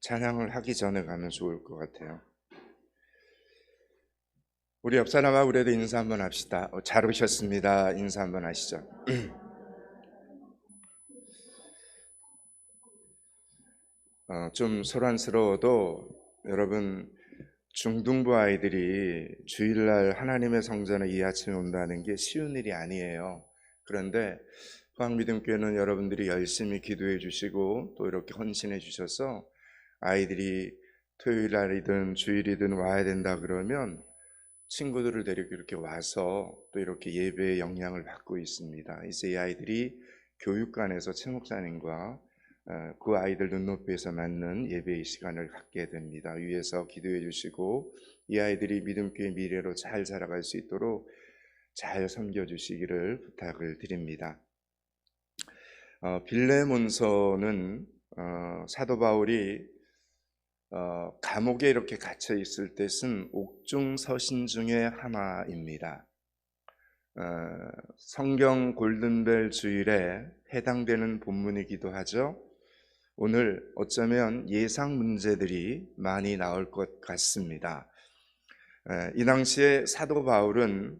찬양을 하기 전에 가면 좋을 것 같아요. 우리 옆 사람하고 그래도 인사 한번 합시다. 잘 오셨습니다. 인사 한번 하시죠. 좀 소란스러워도 여러분, 중등부 아이들이 주일날 하나님의 성전에 이 아침에 온다는 게 쉬운 일이 아니에요. 그런데 포항믿음교회는 여러분들이 열심히 기도해 주시고 또 이렇게 헌신해 주셔서 아이들이 토요일날이든 주일이든 와야 된다 그러면 친구들을 데리고 이렇게 와서 또 이렇게 예배의 영향을 받고 있습니다. 이제 이 아이들이 교육관에서 최 목사님과 그 아이들 눈높이에서 맞는 예배의 시간을 갖게 됩니다. 위에서 기도해 주시고 이 아이들이 믿음교회 미래로 잘 자라갈 수 있도록 잘 섬겨주시기를 부탁을 드립니다. 빌레몬서는 사도 바울이 감옥에 이렇게 갇혀 있을 때 쓴 옥중서신 중에 하나입니다. 성경 골든벨 주일에 해당되는 본문이기도 하죠. 오늘 어쩌면 예상 문제들이 많이 나올 것 같습니다. 이 당시에 사도 바울은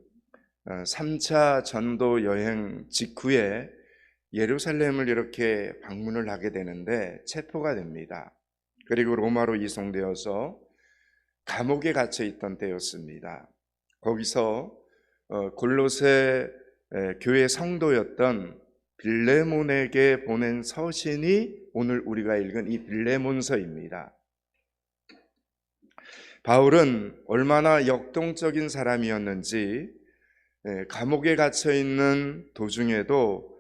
3차 전도 여행 직후에 예루살렘을 이렇게 방문을 하게 되는데 체포가 됩니다. 그리고 로마로 이송되어서 감옥에 갇혀 있던 때였습니다. 거기서 골로새 교회 성도였던 빌레몬에게 보낸 서신이 오늘 우리가 읽은 이 빌레몬서입니다. 바울은 얼마나 역동적인 사람이었는지 감옥에 갇혀 있는 도중에도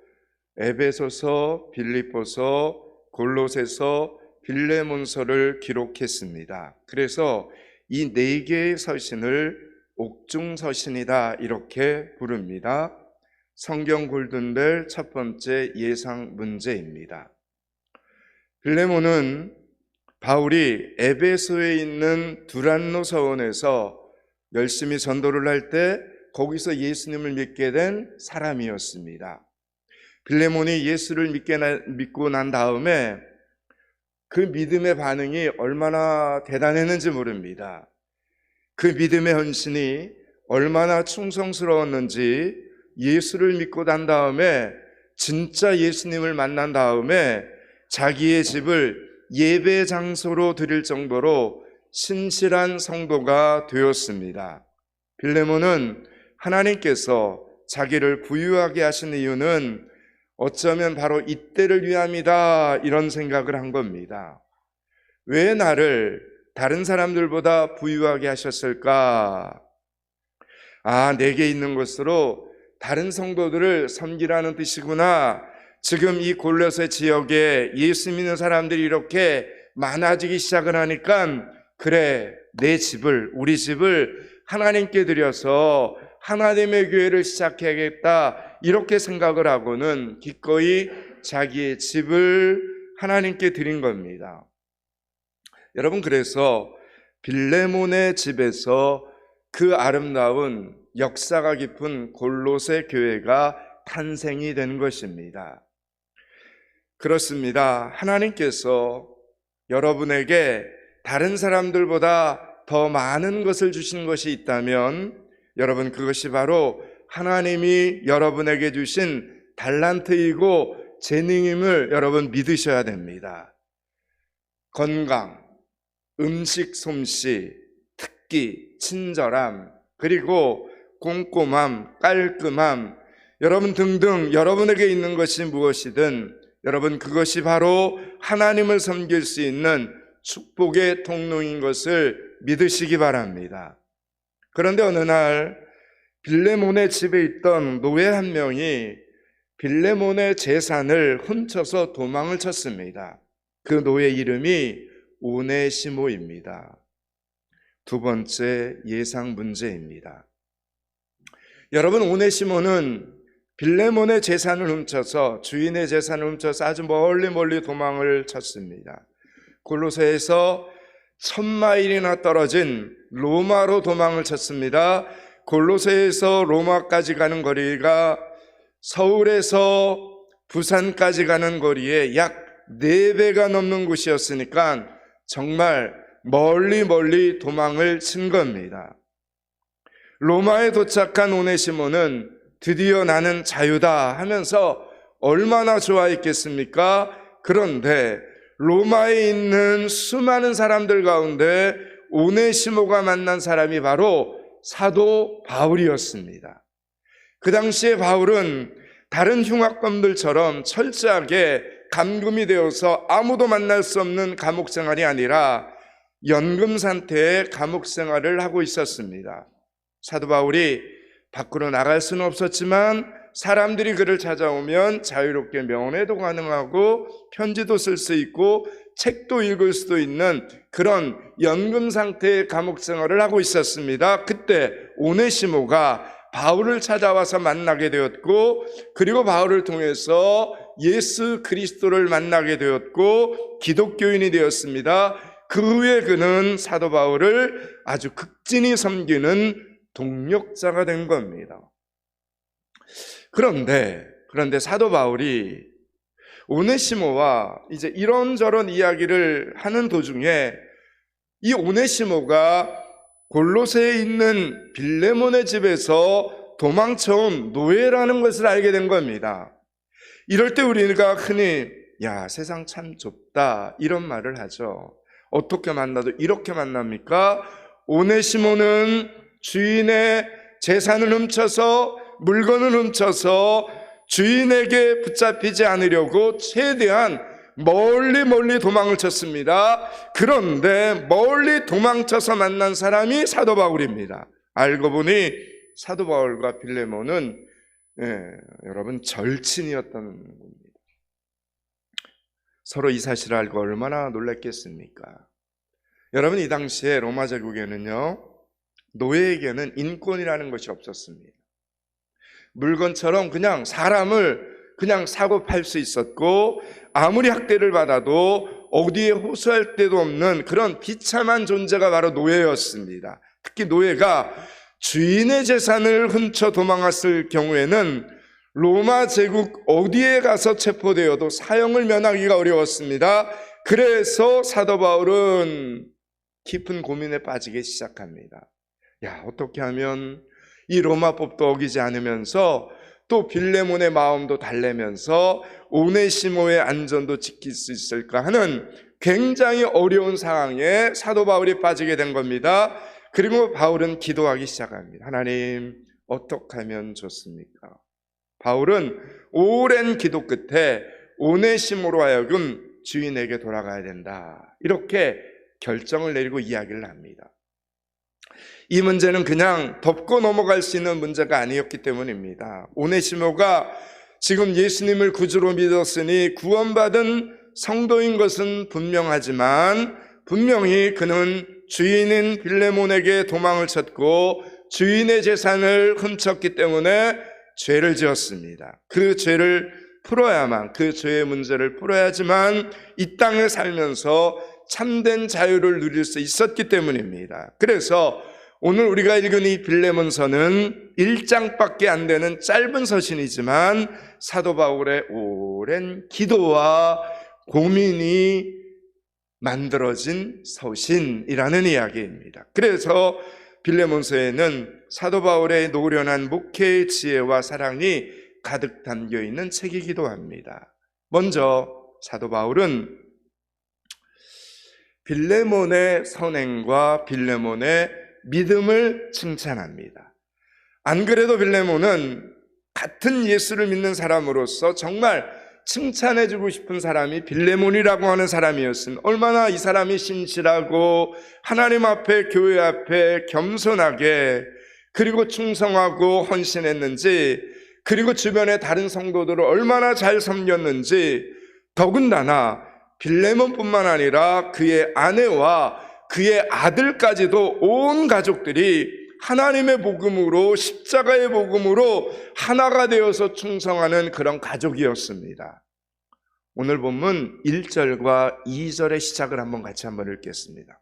에베소서, 빌립보서, 골로새서, 빌레몬서를 기록했습니다. 그래서 이 4개의 서신을 옥중서신이다 이렇게 부릅니다. 성경 골든벨 첫 번째 예상 문제입니다. 빌레몬은 바울이 에베소에 있는 두란노 서원에서 열심히 전도를 할 때 거기서 예수님을 믿게 된 사람이었습니다. 빌레몬이 예수를 믿고 난 다음에 그 믿음의 반응이 얼마나 대단했는지 모릅니다. 그 믿음의 헌신이 얼마나 충성스러웠는지 예수를 믿고 난 다음에 진짜 예수님을 만난 다음에 자기의 집을 예배 장소로 드릴 정도로 신실한 성도가 되었습니다. 빌레몬은 하나님께서 자기를 부유하게 하신 이유는 어쩌면 바로 이때를 위함이다 이런 생각을 한 겁니다. 왜 나를 다른 사람들보다 부유하게 하셨을까? 내게 있는 것으로 다른 성도들을 섬기라는 뜻이구나. 지금 이 골로새 지역에 예수 믿는 사람들이 이렇게 많아지기 시작을 하니까 그래, 우리 집을 하나님께 드려서 하나님의 교회를 시작해야겠다 이렇게 생각을 하고는 기꺼이 자기의 집을 하나님께 드린 겁니다. 여러분, 그래서 빌레몬의 집에서 그 아름다운 역사가 깊은 골로새 교회가 탄생이 된 것입니다. 그렇습니다. 하나님께서 여러분에게 다른 사람들보다 더 많은 것을 주신 것이 있다면 여러분, 그것이 바로 하나님이 여러분에게 주신 달란트이고 재능임을 여러분 믿으셔야 됩니다. 건강, 음식 솜씨, 특기, 친절함, 그리고 꼼꼼함, 깔끔함, 여러분 등등 여러분에게 있는 것이 무엇이든 여러분 그것이 바로 하나님을 섬길 수 있는 축복의 통로인 것을 믿으시기 바랍니다. 그런데 어느 날 빌레몬의 집에 있던 노예 한 명이 빌레몬의 재산을 훔쳐서 도망을 쳤습니다. 그 노예 이름이 오네시모입니다. 두 번째 예상 문제입니다. 여러분, 오네시모는 빌레몬의 재산을 훔쳐서 주인의 재산을 훔쳐서 아주 멀리 도망을 쳤습니다. 골로새에서 1000마일이나 떨어진 로마로 도망을 쳤습니다. 골로새에서 로마까지 가는 거리가 서울에서 부산까지 가는 거리에 약 4배가 넘는 곳이었으니까 정말 멀리 도망을 친 겁니다. 로마에 도착한 오네시모는 드디어 나는 자유다 하면서 얼마나 좋아했겠습니까? 그런데 로마에 있는 수많은 사람들 가운데 오네시모가 만난 사람이 바로 사도 바울이었습니다. 그 당시에 바울은 다른 흉악범들처럼 철저하게 감금이 되어서 아무도 만날 수 없는 감옥 생활이 아니라 연금 상태의 감옥 생활을 하고 있었습니다. 사도 바울이 밖으로 나갈 수는 없었지만 사람들이 그를 찾아오면 자유롭게 면회도 가능하고 편지도 쓸 수 있고 책도 읽을 수도 있는 그런 연금 상태의 감옥 생활을 하고 있었습니다. 그때 오네시모가 바울을 찾아와서 만나게 되었고, 그리고 바울을 통해서 예수 그리스도를 만나게 되었고 기독교인이 되었습니다. 그 후에 그는 사도 바울을 아주 극진히 섬기는 동력자가 된 겁니다. 그런데 사도 바울이 오네시모와 이제 이런저런 이야기를 하는 도중에 이 오네시모가 골로새에 있는 빌레몬의 집에서 도망쳐온 노예라는 것을 알게 된 겁니다. 이럴 때 우리가 흔히 야, 세상 참 좁다 이런 말을 하죠. 어떻게 만나도 이렇게 만납니까? 오네시모는 주인의 재산을 훔쳐서, 물건을 훔쳐서 주인에게 붙잡히지 않으려고 최대한 멀리 도망을 쳤습니다. 그런데 멀리 도망쳐서 만난 사람이 사도 바울입니다. 알고 보니 사도 바울과 빌레몬은 여러분 절친이었던 겁니다. 서로 이 사실을 알고 얼마나 놀랐겠습니까? 여러분, 이 당시에 로마 제국에는요, 노예에게는 인권이라는 것이 없었습니다. 물건처럼 그냥 사람을 그냥 사고 팔 수 있었고, 아무리 학대를 받아도 어디에 호소할 데도 없는 그런 비참한 존재가 바로 노예였습니다. 특히 노예가 주인의 재산을 훔쳐 도망갔을 경우에는 로마 제국 어디에 가서 체포되어도 사형을 면하기가 어려웠습니다. 그래서 사도 바울은 깊은 고민에 빠지기 시작합니다. 야, 어떻게 하면 이 로마법도 어기지 않으면서 또 빌레몬의 마음도 달래면서 오네시모의 안전도 지킬 수 있을까 하는 굉장히 어려운 상황에 사도 바울이 빠지게 된 겁니다. 그리고 바울은 기도하기 시작합니다. 하나님, 어떻게 하면 좋습니까? 바울은 오랜 기도 끝에 오네시모로 하여금 주인에게 돌아가야 된다, 이렇게 결정을 내리고 이야기를 합니다. 이 문제는 그냥 덮고 넘어갈 수 있는 문제가 아니었기 때문입니다. 오네시모가 지금 예수님을 구주로 믿었으니 구원받은 성도인 것은 분명하지만, 분명히 그는 주인인 빌레몬에게 도망을 쳤고 주인의 재산을 훔쳤기 때문에 죄를 지었습니다. 그 죄를 풀어야만, 그 죄의 문제를 풀어야지만 이 땅에 살면서 참된 자유를 누릴 수 있었기 때문입니다. 그래서 오늘 우리가 읽은 이 빌레몬서는 1장밖에 안 되는 짧은 서신이지만 사도 바울의 오랜 기도와 고민이 만들어진 서신이라는 이야기입니다. 그래서 빌레몬서에는 사도 바울의 노련한 목회의 지혜와 사랑이 가득 담겨 있는 책이기도 합니다. 먼저 사도 바울은 빌레몬의 선행과 빌레몬의 믿음을 칭찬합니다. 안 그래도 빌레몬은 같은 예수를 믿는 사람으로서 정말 칭찬해주고 싶은 사람이 빌레몬이라고 하는 사람이었으면 얼마나 이 사람이 신실하고 하나님 앞에, 교회 앞에 겸손하게, 그리고 충성하고 헌신했는지, 그리고 주변의 다른 성도들을 얼마나 잘 섬겼는지. 더군다나 빌레몬뿐만 아니라 그의 아내와 그의 아들까지도 온 가족들이 하나님의 복음으로, 십자가의 복음으로 하나가 되어서 충성하는 그런 가족이었습니다. 오늘 본문 1절과 2절의 시작을 같이 한번 읽겠습니다.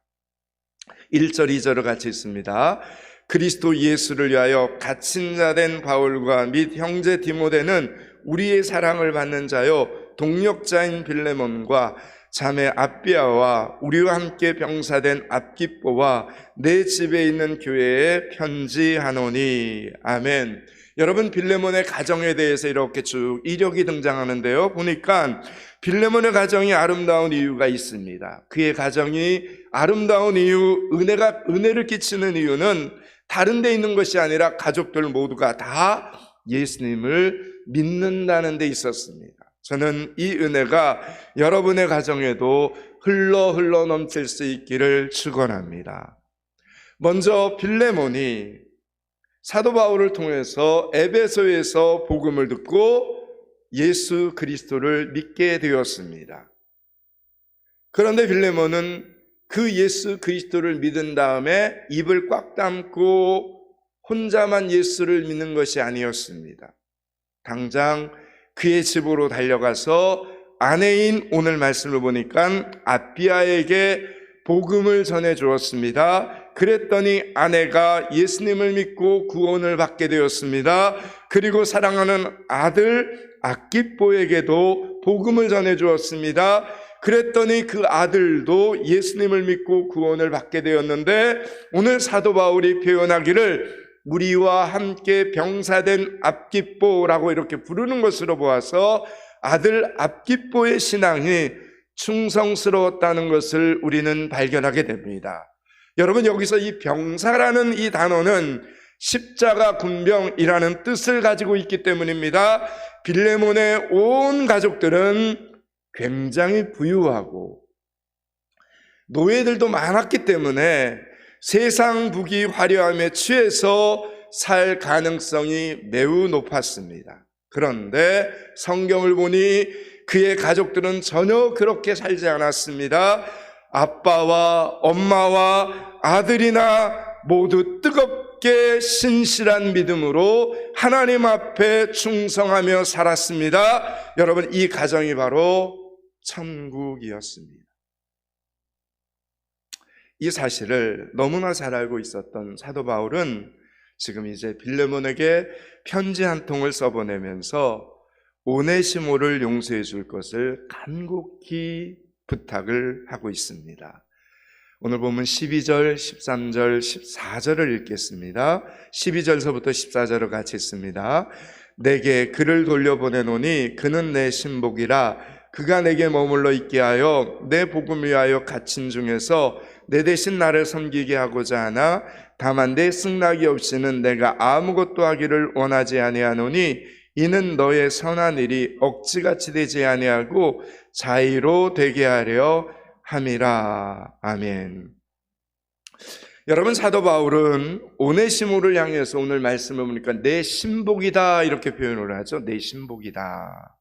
1절, 2절을 같이 읽습니다. 그리스도 예수를 위하여 갇힌 자 된 바울과 및 형제 디모데는 우리의 사랑을 받는 자요 동력자인 빌레몬과 자매 아비아와 우리와 함께 병사된 압기뽀와 내 집에 있는 교회에 편지하노니. 아멘. 여러분, 빌레몬의 가정에 대해서 이렇게 쭉 이력이 등장하는데요, 보니까 빌레몬의 가정이 아름다운 이유가 있습니다. 그의 가정이 아름다운 이유, 은혜를 끼치는 이유는 다른 데 있는 것이 아니라 가족들 모두가 다 예수님을 믿는다는 데 있었습니다. 저는 이 은혜가 여러분의 가정에도 흘러 넘칠 수 있기를 축원합니다. 먼저 빌레몬이 사도 바울을 통해서 에베소에서 복음을 듣고 예수 그리스도를 믿게 되었습니다. 그런데 빌레몬은 그 예수 그리스도를 믿은 다음에 입을 꽉 담고 혼자만 예수를 믿는 것이 아니었습니다. 당장 그의 집으로 달려가서 아내인, 오늘 말씀을 보니까 아비아에게 복음을 전해 주었습니다. 그랬더니 아내가 예수님을 믿고 구원을 받게 되었습니다. 그리고 사랑하는 아들 압기뽀에게도 복음을 전해 주었습니다. 그랬더니 그 아들도 예수님을 믿고 구원을 받게 되었는데, 오늘 사도 바울이 표현하기를 우리와 함께 병사된 압기뽀라고 이렇게 부르는 것으로 보아서 아들 압기뽀의 신앙이 충성스러웠다는 것을 우리는 발견하게 됩니다. 여러분, 여기서 이 병사라는 이 단어는 십자가 군병이라는 뜻을 가지고 있기 때문입니다. 빌레몬의 온 가족들은 굉장히 부유하고 노예들도 많았기 때문에 세상 부귀 화려함에 취해서 살 가능성이 매우 높았습니다. 그런데 성경을 보니 그의 가족들은 전혀 그렇게 살지 않았습니다. 아빠와 엄마와 아들이나 모두 뜨겁게 신실한 믿음으로 하나님 앞에 충성하며 살았습니다. 여러분, 이 가정이 바로 천국이었습니다. 이 사실을 너무나 잘 알고 있었던 사도 바울은 지금 이제 빌레몬에게 편지 한 통을 써보내면서 오네시모를 용서해 줄 것을 간곡히 부탁을 하고 있습니다. 오늘 보면 12절, 13절, 14절을 읽겠습니다. 12절서부터 14절을 같이 읽습니다. 내게 그를 돌려보내노니 그는 내 신복이라. 그가 내게 머물러 있게 하여 내 복음을 위하여 갇힌 중에서 내 대신 나를 섬기게 하고자 하나, 다만 내 승낙이 없이는 내가 아무것도 하기를 원하지 아니하노니 이는 너의 선한 일이 억지같이 되지 아니하고 자의로 되게 하려 함이라. 아멘. 여러분, 사도 바울은 오네시모를 향해서 오늘 말씀을 보니까 내 신복이다 이렇게 표현을 하죠. 내 신복이다.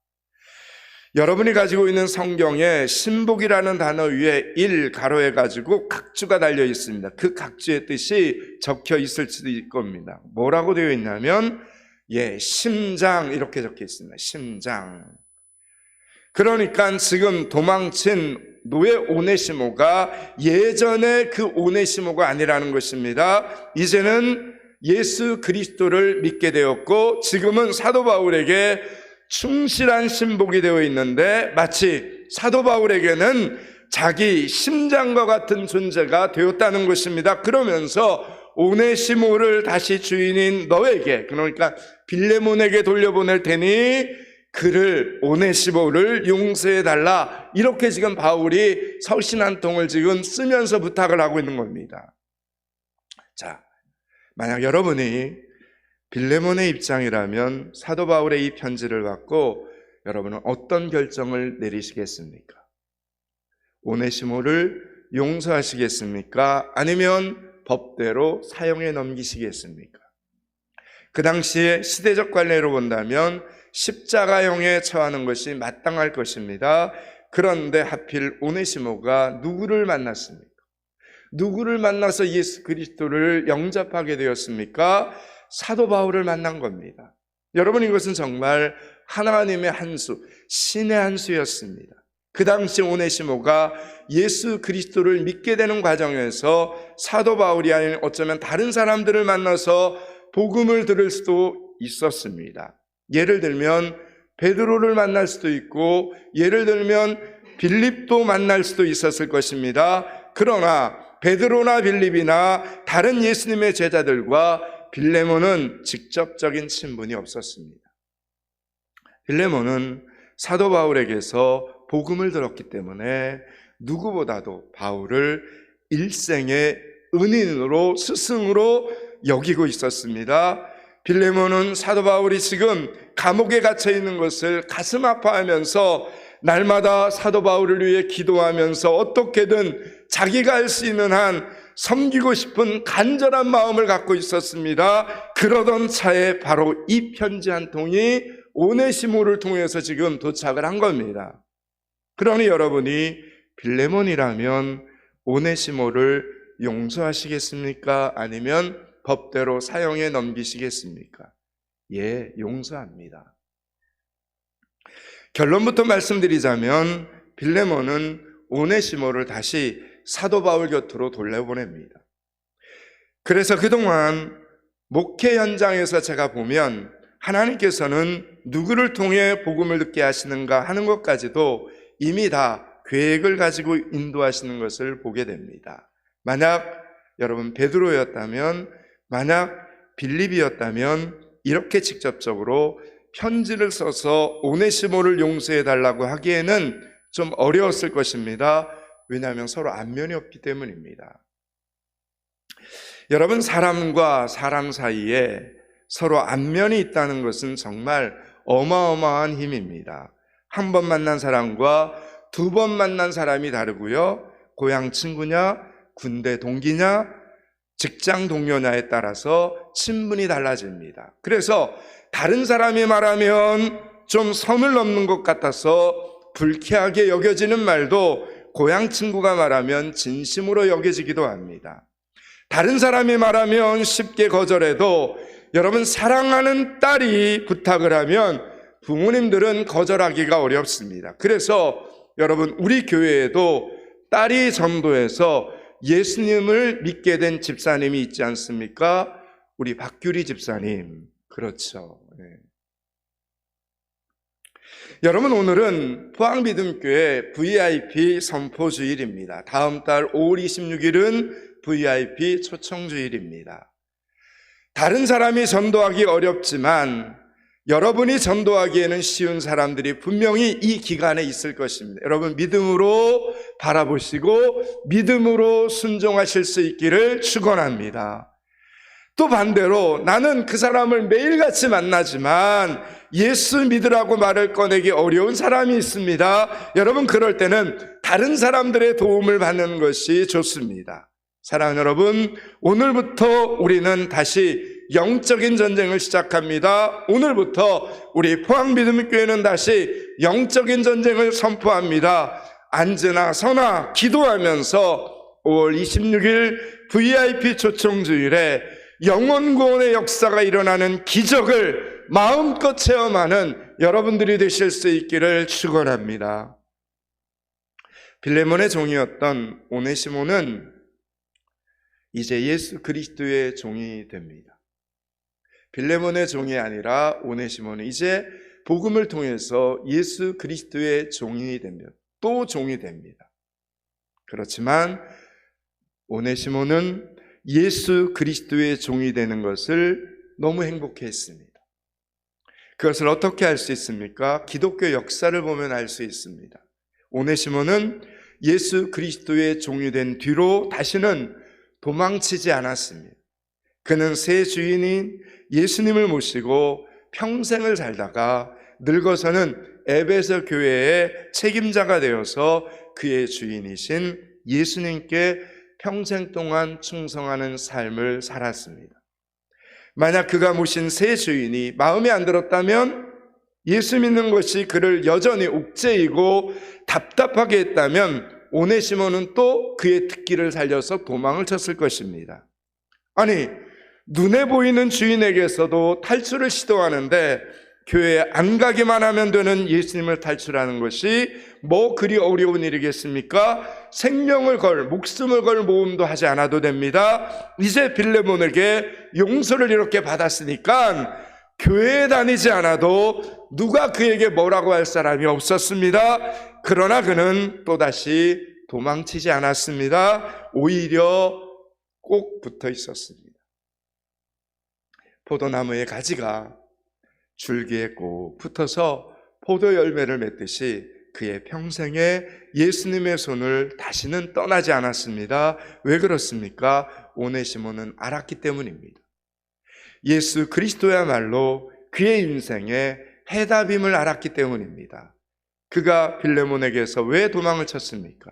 여러분이 가지고 있는 성경에 신복이라는 단어 위에 1 가로해 가지고 각주가 달려 있습니다. 그 각주의 뜻이 적혀 있을 수도 있을 겁니다. 뭐라고 되어 있냐면 심장 이렇게 적혀 있습니다. 심장. 그러니까 지금 도망친 노예 오네시모가 예전에 그 오네시모가 아니라는 것입니다. 이제는 예수 그리스도를 믿게 되었고 지금은 사도 바울에게 충실한 신복이 되어 있는데 마치 사도 바울에게는 자기 심장과 같은 존재가 되었다는 것입니다. 그러면서 오네시모를 다시 주인인 너에게, 그러니까 빌레몬에게 돌려보낼 테니 그를, 오네시모를 용서해달라, 이렇게 지금 바울이 서신 한 통을 지금 쓰면서 부탁을 하고 있는 겁니다. 자, 만약 여러분이 빌레몬의 입장이라면 사도 바울의 이 편지를 받고 여러분은 어떤 결정을 내리시겠습니까? 오네시모를 용서하시겠습니까? 아니면 법대로 사형에 넘기시겠습니까? 그 당시에 시대적 관례로 본다면 십자가형에 처하는 것이 마땅할 것입니다. 그런데 하필 오네시모가 누구를 만났습니까? 누구를 만나서 예수 그리스도를 영접하게 되었습니까? 사도 바울을 만난 겁니다. 여러분, 이것은 정말 하나님의 한 수, 신의 한 수였습니다. 그 당시 오네시모가 예수 그리스도를 믿게 되는 과정에서 사도 바울이 아닌 어쩌면 다른 사람들을 만나서 복음을 들을 수도 있었습니다. 예를 들면 베드로를 만날 수도 있고, 예를 들면 빌립도 만날 수도 있었을 것입니다. 그러나 베드로나 빌립이나 다른 예수님의 제자들과 빌레몬은 직접적인 친분이 없었습니다. 빌레몬은 사도 바울에게서 복음을 들었기 때문에 누구보다도 바울을 일생의 은인으로, 스승으로 여기고 있었습니다. 빌레몬은 사도 바울이 지금 감옥에 갇혀 있는 것을 가슴 아파하면서 날마다 사도 바울을 위해 기도하면서 어떻게든 자기가 할 수 있는 한 섬기고 싶은 간절한 마음을 갖고 있었습니다. 그러던 차에 바로 이 편지 한 통이 오네시모를 통해서 지금 도착을 한 겁니다. 그러니 여러분이 빌레몬이라면 오네시모를 용서하시겠습니까? 아니면 법대로 사형에 넘기시겠습니까? 예, 용서합니다. 결론부터 말씀드리자면 빌레몬은 오네시모를 다시 사도 바울 곁으로 돌려보냅니다. 그래서 그동안 목회 현장에서 제가 보면 하나님께서는 누구를 통해 복음을 듣게 하시는가 하는 것까지도 이미 다 계획을 가지고 인도하시는 것을 보게 됩니다. 만약 여러분 베드로였다면, 만약 빌립이었다면 이렇게 직접적으로 편지를 써서 오네시모를 용서해 달라고 하기에는 좀 어려웠을 것입니다. 왜냐하면 서로 안면이 없기 때문입니다. 여러분, 사람과 사람 사이에 서로 안면이 있다는 것은 정말 어마어마한 힘입니다. 한 번 만난 사람과 두 번 만난 사람이 다르고요, 고향 친구냐, 군대 동기냐, 직장 동료냐에 따라서 친분이 달라집니다. 그래서 다른 사람이 말하면 좀 선을 넘는 것 같아서 불쾌하게 여겨지는 말도 고향 친구가 말하면 진심으로 여겨지기도 합니다. 다른 사람이 말하면 쉽게 거절해도 여러분, 사랑하는 딸이 부탁을 하면 부모님들은 거절하기가 어렵습니다. 그래서 여러분, 우리 교회에도 딸이 전도해서 예수님을 믿게 된 집사님이 있지 않습니까? 우리 박규리 집사님. 그렇죠. 네. 여러분, 오늘은 포항믿음교회 VIP 선포주일입니다. 다음 달 5월 26일은 VIP 초청주일입니다. 다른 사람이 전도하기 어렵지만 여러분이 전도하기에는 쉬운 사람들이 분명히 이 기간에 있을 것입니다. 여러분, 믿음으로 바라보시고 믿음으로 순종하실 수 있기를 축원합니다. 또 반대로 나는 그 사람을 매일같이 만나지만 예수 믿으라고 말을 꺼내기 어려운 사람이 있습니다. 여러분, 그럴 때는 다른 사람들의 도움을 받는 것이 좋습니다. 사랑하는 여러분, 오늘부터 우리는 다시 영적인 전쟁을 시작합니다. 오늘부터 우리 포항믿음교회는 다시 영적인 전쟁을 선포합니다. 앉으나 서나 기도하면서 5월 26일 VIP 초청주일에 영혼구원의 역사가 일어나는 기적을 마음껏 체험하는 여러분들이 되실 수 있기를 축원합니다. 빌레몬의 종이었던 오네시모는 이제 예수 그리스도의 종이 됩니다. 빌레몬의 종이 아니라 오네시모는 이제 복음을 통해서 예수 그리스도의 종이 됩니다. 또 종이 됩니다. 그렇지만 오네시모는 예수 그리스도의 종이 되는 것을 너무 행복해했습니다. 그것을 어떻게 알 수 있습니까? 기독교 역사를 보면 알 수 있습니다. 오네시모는 예수 그리스도의 종이 된 뒤로 다시는 도망치지 않았습니다. 그는 새 주인인 예수님을 모시고 평생을 살다가 늙어서는 에베소 교회의 책임자가 되어서 그의 주인이신 예수님께 평생 동안 충성하는 삶을 살았습니다. 만약 그가 모신 새 주인이 마음에 안 들었다면, 예수 믿는 것이 그를 여전히 옥죄이고 답답하게 했다면 오네시모는 또 그의 특기를 살려서 도망을 쳤을 것입니다. 아니, 눈에 보이는 주인에게서도 탈출을 시도하는데 교회에 안 가기만 하면 되는 예수님을 탈출하는 것이 뭐 그리 어려운 일이겠습니까? 생명을 걸, 목숨을 걸 모험도 하지 않아도 됩니다. 이제 빌레몬에게 용서를 이렇게 받았으니까 교회에 다니지 않아도 누가 그에게 뭐라고 할 사람이 없었습니다. 그러나 그는 또다시 도망치지 않았습니다. 오히려 꼭 붙어 있었습니다. 포도나무의 가지가 줄기에 꼭 붙어서 포도 열매를 맺듯이 그의 평생에 예수님의 손을 다시는 떠나지 않았습니다. 왜 그렇습니까? 오네시모는 알았기 때문입니다. 예수 그리스도야말로 그의 인생의 해답임을 알았기 때문입니다. 그가 빌레몬에게서 왜 도망을 쳤습니까?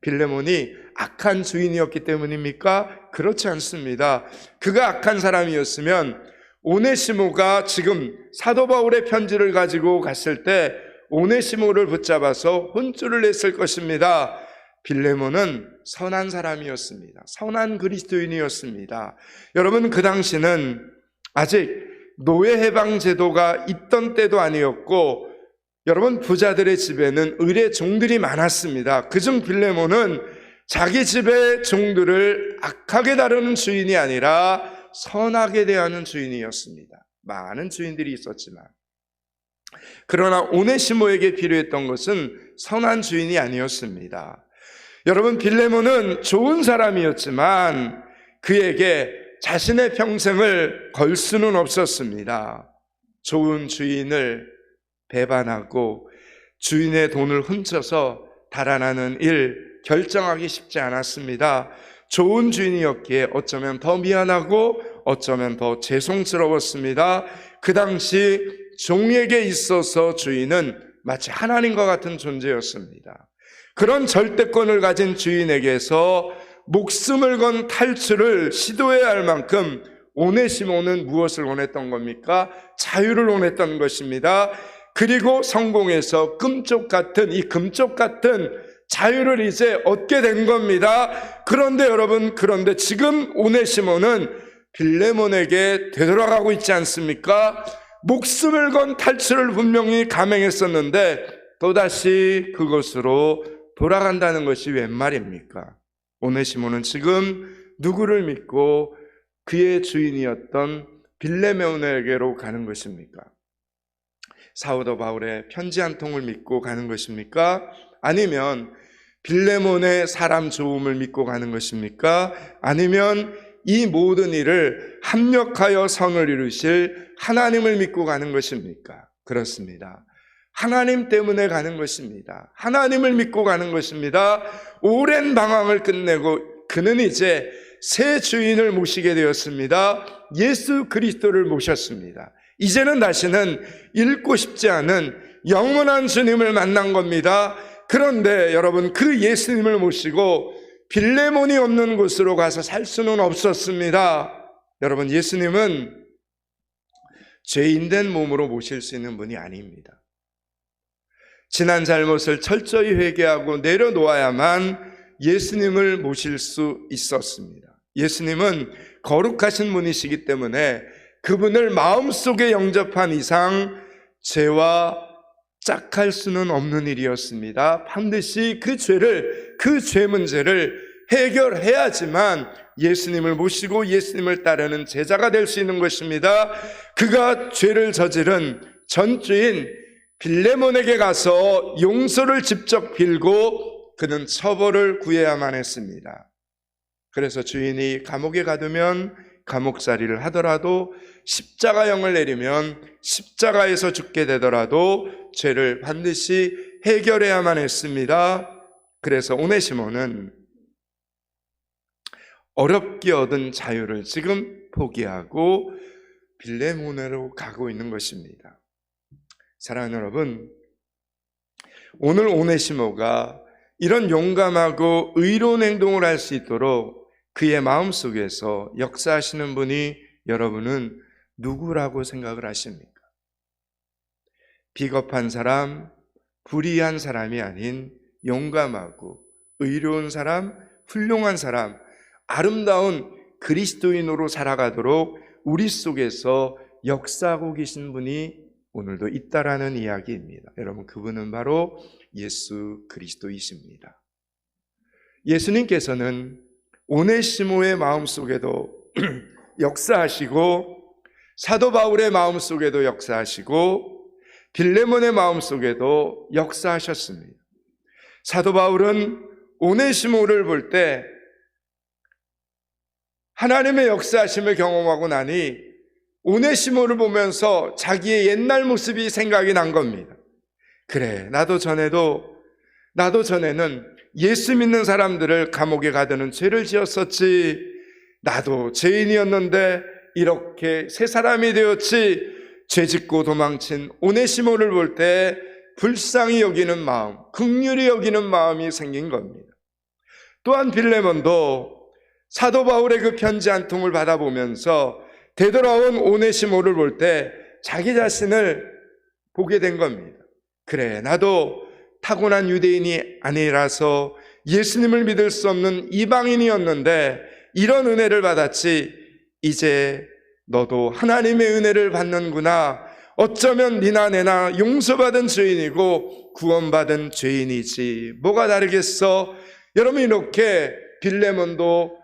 빌레몬이 악한 주인이었기 때문입니까? 그렇지 않습니다. 그가 악한 사람이었으면 오네시모가 지금 사도 바울의 편지를 가지고 갔을 때 오네시모를 붙잡아서 혼쭐을 냈을 것입니다. 빌레몬은 선한 사람이었습니다. 선한 그리스도인이었습니다. 여러분, 그 당시는 아직 노예 해방 제도가 있던 때도 아니었고, 여러분, 부자들의 집에는 의뢰 종들이 많았습니다. 그중 빌레몬은 자기 집의 종들을 악하게 다루는 주인이 아니라 선하게 대하는 주인이었습니다. 많은 주인들이 있었지만, 그러나 오네시모에게 필요했던 것은 선한 주인이 아니었습니다. 여러분, 빌레몬은 좋은 사람이었지만 그에게 자신의 평생을 걸 수는 없었습니다. 좋은 주인을 배반하고 주인의 돈을 훔쳐서 달아나는 일 결정하기 쉽지 않았습니다. 좋은 주인이었기에 어쩌면 더 미안하고 어쩌면 더 죄송스러웠습니다. 그 당시 종에게 있어서 주인은 마치 하나님과 같은 존재였습니다. 그런 절대권을 가진 주인에게서 목숨을 건 탈출을 시도해야 할 만큼 오네시모는 무엇을 원했던 겁니까? 자유를 원했던 것입니다. 그리고 성공해서 금쪽 같은 자유를 이제 얻게 된 겁니다. 그런데 여러분, 지금 오네시모는 빌레몬에게 되돌아가고 있지 않습니까? 목숨을 건 탈출을 분명히 감행했었는데 또다시 그곳으로 돌아간다는 것이 웬 말입니까? 오네시모는 지금 누구를 믿고 그의 주인이었던 빌레몬에게로 가는 것입니까? 사도 바울의 편지 한 통을 믿고 가는 것입니까? 아니면 빌레몬의 사람 좋음을 믿고 가는 것입니까? 아니면 이 모든 일을 합력하여 선을 이루실 하나님을 믿고 가는 것입니까? 그렇습니다. 하나님 때문에 가는 것입니다. 하나님을 믿고 가는 것입니다. 오랜 방황을 끝내고 그는 이제 새 주인을 모시게 되었습니다. 예수 그리스도를 모셨습니다. 이제는 다시는 잃고 싶지 않은 영원한 주님을 만난 겁니다. 그런데 여러분, 그 예수님을 모시고 빌레몬이 없는 곳으로 가서 살 수는 없었습니다. 여러분, 예수님은 죄인된 몸으로 모실 수 있는 분이 아닙니다. 지난 잘못을 철저히 회개하고 내려놓아야만 예수님을 모실 수 있었습니다. 예수님은 거룩하신 분이시기 때문에 그분을 마음속에 영접한 이상 죄와 짝할 수는 없는 일이었습니다. 반드시 그 죄 문제를 해결해야지만 예수님을 모시고 예수님을 따르는 제자가 될 수 있는 것입니다. 그가 죄를 저지른 전주인 빌레몬에게 가서 용서를 직접 빌고 그는 처벌을 구해야만 했습니다. 그래서 주인이 감옥에 가두면 감옥살이를 하더라도 십자가형을 내리면 십자가에서 죽게 되더라도 죄를 반드시 해결해야만 했습니다. 그래서 오네시모는 어렵게 얻은 자유를 지금 포기하고 빌레몬으로 가고 있는 것입니다. 사랑하는 여러분, 오늘 오네시모가 이런 용감하고 의로운 행동을 할 수 있도록 그의 마음속에서 역사하시는 분이 여러분은 누구라고 생각을 하십니까? 비겁한 사람, 불의한 사람이 아닌 용감하고 의로운 사람, 훌륭한 사람, 아름다운 그리스도인으로 살아가도록 우리 속에서 역사하고 계신 분이 오늘도 있다라는 이야기입니다. 여러분, 그분은 바로 예수 그리스도이십니다. 예수님께서는 오네시모의 마음속에도 역사하시고 사도 바울의 마음속에도 역사하시고 빌레몬의 마음속에도 역사하셨습니다. 사도 바울은 오네시모를 볼 때 하나님의 역사하심을 경험하고 나니 오네시모를 보면서 자기의 옛날 모습이 생각이 난 겁니다. 그래, 나도 전에는 예수 믿는 사람들을 감옥에 가두는 죄를 지었었지. 나도 죄인이었는데 이렇게 새 사람이 되었지. 죄짓고 도망친 오네시모를 볼 때 불쌍히 여기는 마음, 긍휼히 여기는 마음이 생긴 겁니다. 또한 빌레몬도 사도 바울의 그 편지 한 통을 받아보면서 되돌아온 오네시모를 볼 때 자기 자신을 보게 된 겁니다. 그래, 나도 타고난 유대인이 아니라서 예수님을 믿을 수 없는 이방인이었는데 이런 은혜를 받았지. 이제 너도 하나님의 은혜를 받는구나. 어쩌면 니나 내나 용서받은 죄인이고 구원받은 죄인이지. 뭐가 다르겠어? 여러분, 이렇게 빌레몬도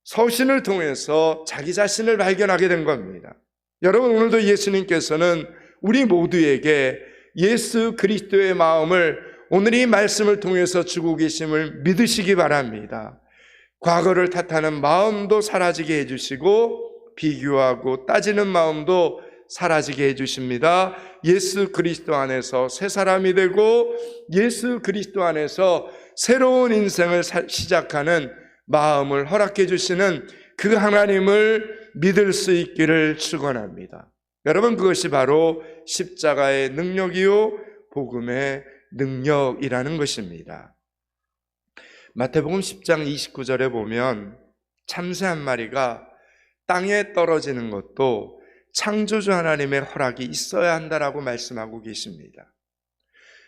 서신을 통해서 자기 자신을 발견하게 된 겁니다. 여러분, 오늘도 예수님께서는 우리 모두에게 예수 그리스도의 마음을 오늘 이 말씀을 통해서 주고 계심을 믿으시기 바랍니다. 과거를 탓하는 마음도 사라지게 해주시고 비교하고 따지는 마음도 사라지게 해주십니다. 예수 그리스도 안에서 새 사람이 되고 예수 그리스도 안에서 새로운 인생을 시작하는 마음을 허락해 주시는 그 하나님을 믿을 수 있기를 축원합니다. 여러분, 그것이 바로 십자가의 능력이요 복음의 능력이라는 것입니다. 마태복음 10장 29절에 보면 참새 한 마리가 땅에 떨어지는 것도 창조주 하나님의 허락이 있어야 한다라고 말씀하고 계십니다.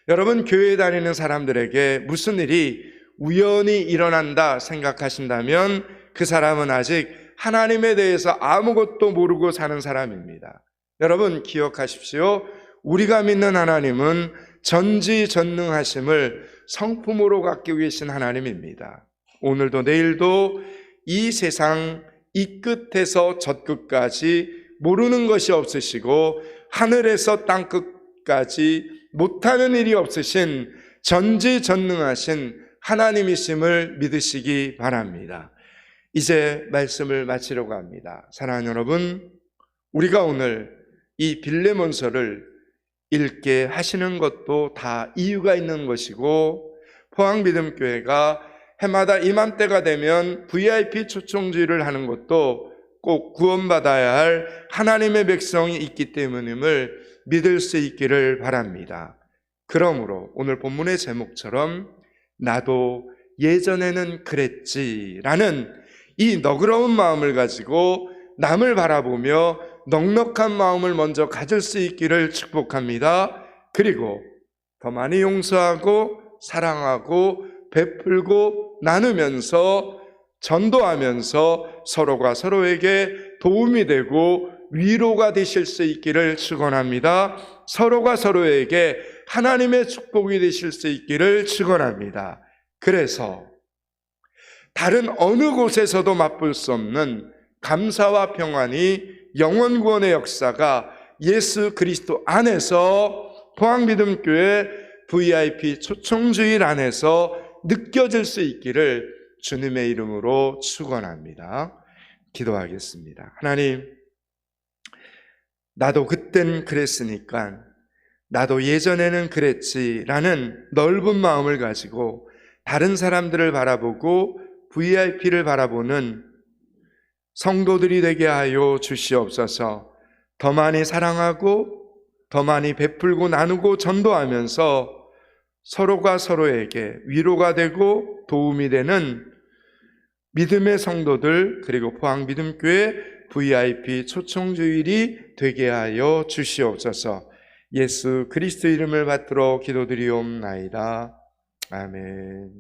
여러분, 교회에 다니는 사람들에게 무슨 일이 우연히 일어난다 생각하신다면 그 사람은 아직 하나님에 대해서 아무것도 모르고 사는 사람입니다. 여러분, 기억하십시오. 우리가 믿는 하나님은 전지전능하심을 성품으로 갖고 계신 하나님입니다. 오늘도 내일도 이 세상 이 끝에서 저 끝까지 모르는 것이 없으시고 하늘에서 땅 끝까지 못하는 일이 없으신 전지전능하신 하나님이심을 믿으시기 바랍니다. 이제 말씀을 마치려고 합니다. 사랑하는 여러분, 우리가 오늘 이 빌레몬서를 읽게 하시는 것도 다 이유가 있는 것이고, 포항믿음교회가 해마다 이맘때가 되면 VIP 초청주의를 하는 것도 꼭 구원받아야 할 하나님의 백성이 있기 때문임을 믿을 수 있기를 바랍니다. 그러므로 오늘 본문의 제목처럼 나도 예전에는 그랬지라는 이 너그러운 마음을 가지고 남을 바라보며 넉넉한 마음을 먼저 가질 수 있기를 축복합니다. 그리고 더 많이 용서하고 사랑하고 베풀고 나누면서 전도하면서 서로가 서로에게 도움이 되고 위로가 되실 수 있기를 축원합니다. 서로가 서로에게 하나님의 축복이 되실 수 있기를 축원합니다. 그래서 다른 어느 곳에서도 맛볼 수 없는 감사와 평안이 영원 구원의 역사가 예수 그리스도 안에서 포항믿음교회 VIP 초청주일 안에서 느껴질 수 있기를 주님의 이름으로 축원합니다. 기도하겠습니다. 하나님, 나도 그땐 그랬으니까 나도 예전에는 그랬지라는 넓은 마음을 가지고 다른 사람들을 바라보고 VIP를 바라보는 성도들이 되게 하여 주시옵소서. 더 많이 사랑하고 더 많이 베풀고 나누고 전도하면서 서로가 서로에게 위로가 되고 도움이 되는 믿음의 성도들, 그리고 포항믿음교회 VIP 초청주일이 되게 하여 주시옵소서. 예수 그리스도 이름을 받들어 기도드리옵나이다. 아멘.